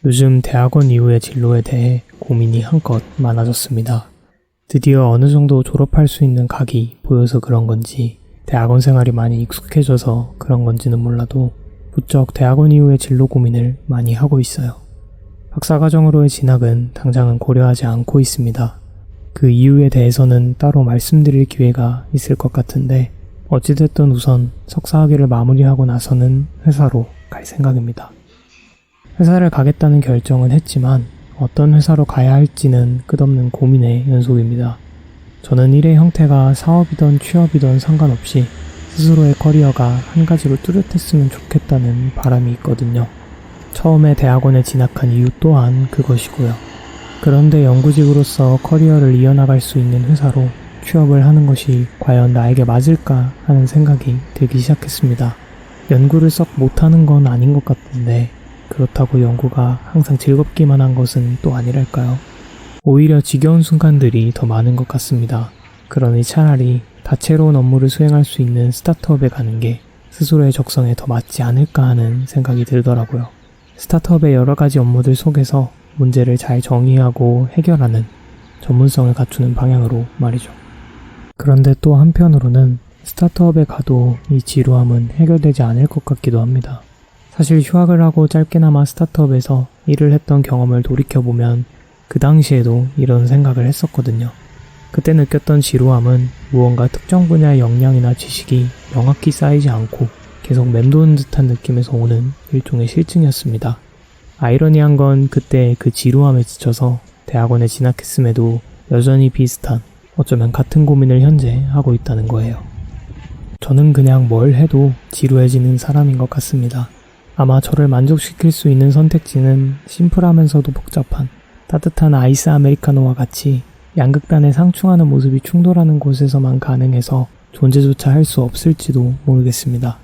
요즘 대학원 이후의 진로에 대해 고민이 한껏 많아졌습니다. 드디어 어느 정도 졸업할 수 있는 각이 보여서 그런 건지 대학원 생활이 많이 익숙해져서 그런 건지는 몰라도 부쩍 대학원 이후의 진로 고민을 많이 하고 있어요. 박사과정으로의 진학은 당장은 고려하지 않고 있습니다. 그 이유에 대해서는 따로 말씀드릴 기회가 있을 것 같은데 어찌됐든 우선 석사학위를 마무리하고 나서는 회사로 갈 생각입니다. 회사를 가겠다는 결정은 했지만 어떤 회사로 가야 할지는 끝없는 고민의 연속입니다. 저는 일의 형태가 사업이든 취업이든 상관없이 스스로의 커리어가 한 가지로 뚜렷했으면 좋겠다는 바람이 있거든요. 처음에 대학원에 진학한 이유 또한 그것이고요. 그런데 연구직으로서 커리어를 이어나갈 수 있는 회사로 취업을 하는 것이 과연 나에게 맞을까 하는 생각이 들기 시작했습니다. 연구를 썩 못하는 건 아닌 것 같은데 그렇다고 연구가 항상 즐겁기만 한 것은 또 아니랄까요? 오히려 지겨운 순간들이 더 많은 것 같습니다. 그러니 차라리 다채로운 업무를 수행할 수 있는 스타트업에 가는 게 스스로의 적성에 더 맞지 않을까 하는 생각이 들더라고요. 스타트업의 여러 가지 업무들 속에서 문제를 잘 정의하고 해결하는 전문성을 갖추는 방향으로 말이죠. 그런데 또 한편으로는 스타트업에 가도 이 지루함은 해결되지 않을 것 같기도 합니다. 사실 휴학을 하고 짧게나마 스타트업에서 일을 했던 경험을 돌이켜보면 그 당시에도 이런 생각을 했었거든요. 그때 느꼈던 지루함은 무언가 특정 분야의 역량이나 지식이 명확히 쌓이지 않고 계속 맴도는 듯한 느낌에서 오는 일종의 실증이었습니다. 아이러니한 건 그때 그 지루함에 지쳐서 대학원에 진학했음에도 여전히 비슷한, 어쩌면 같은 고민을 현재 하고 있다는 거예요. 저는 그냥 뭘 해도 지루해지는 사람인 것 같습니다. 아마 저를 만족시킬 수 있는 선택지는 심플하면서도 복잡한 따뜻한 아이스 아메리카노와 같이 양극단에 상충하는 모습이 충돌하는 곳에서만 가능해서 존재조차 할 수 없을지도 모르겠습니다.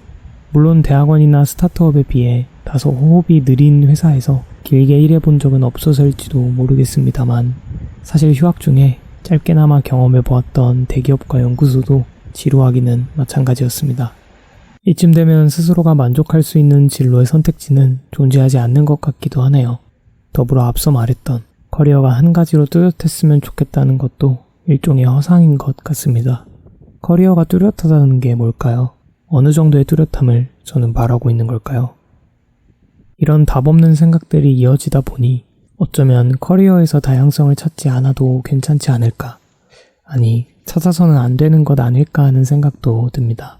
물론 대학원이나 스타트업에 비해 다소 호흡이 느린 회사에서 길게 일해본 적은 없어서일지도 모르겠습니다만 사실 휴학 중에 짧게나마 경험해보았던 대기업과 연구소도 지루하기는 마찬가지였습니다. 이쯤 되면 스스로가 만족할 수 있는 진로의 선택지는 존재하지 않는 것 같기도 하네요. 더불어 앞서 말했던 커리어가 한 가지로 뚜렷했으면 좋겠다는 것도 일종의 허상인 것 같습니다. 커리어가 뚜렷하다는 게 뭘까요? 어느 정도의 뚜렷함을 저는 바라고 있는 걸까요? 이런 답 없는 생각들이 이어지다 보니 어쩌면 커리어에서 다양성을 찾지 않아도 괜찮지 않을까? 아니, 찾아서는 안 되는 것 아닐까 하는 생각도 듭니다.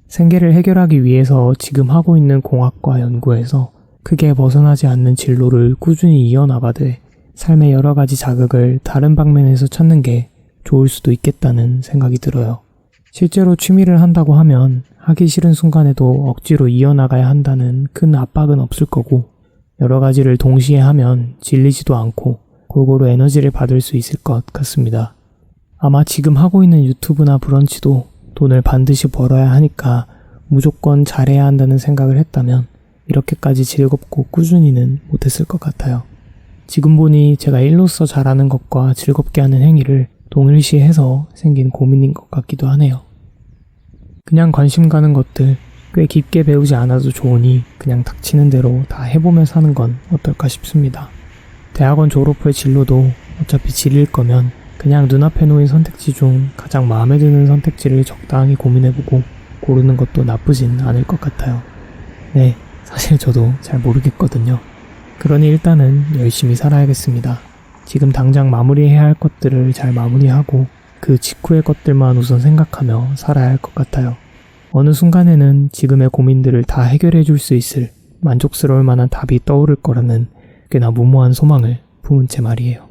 생계를 해결하기 위해서 지금 하고 있는 공학과 연구에서 크게 벗어나지 않는 진로를 꾸준히 이어나가되 삶의 여러 가지 자극을 다른 방면에서 찾는 게 좋을 수도 있겠다는 생각이 들어요. 실제로 취미를 한다고 하면 하기 싫은 순간에도 억지로 이어나가야 한다는 큰 압박은 없을 거고 여러 가지를 동시에 하면 질리지도 않고 골고루 에너지를 받을 수 있을 것 같습니다. 아마 지금 하고 있는 유튜브나 브런치도 돈을 반드시 벌어야 하니까 무조건 잘해야 한다는 생각을 했다면 이렇게까지 즐겁고 꾸준히는 못했을 것 같아요. 지금 보니 제가 일로서 잘하는 것과 즐겁게 하는 행위를 동일시해서 생긴 고민인 것 같기도 하네요. 그냥 관심 가는 것들 꽤 깊게 배우지 않아도 좋으니 그냥 닥치는 대로 다 해보며 사는 건 어떨까 싶습니다. 대학원 졸업 후의 진로도 어차피 질릴 거면 그냥 눈앞에 놓인 선택지 중 가장 마음에 드는 선택지를 적당히 고민해보고 고르는 것도 나쁘진 않을 것 같아요. 네, 사실 저도 잘 모르겠거든요. 그러니 일단은 열심히 살아야겠습니다. 지금 당장 마무리해야 할 것들을 잘 마무리하고 그 직후의 것들만 우선 생각하며 살아야 할 것 같아요. 어느 순간에는 지금의 고민들을 다 해결해 줄 수 있을 만족스러울 만한 답이 떠오를 거라는 꽤나 무모한 소망을 품은 채 말이에요.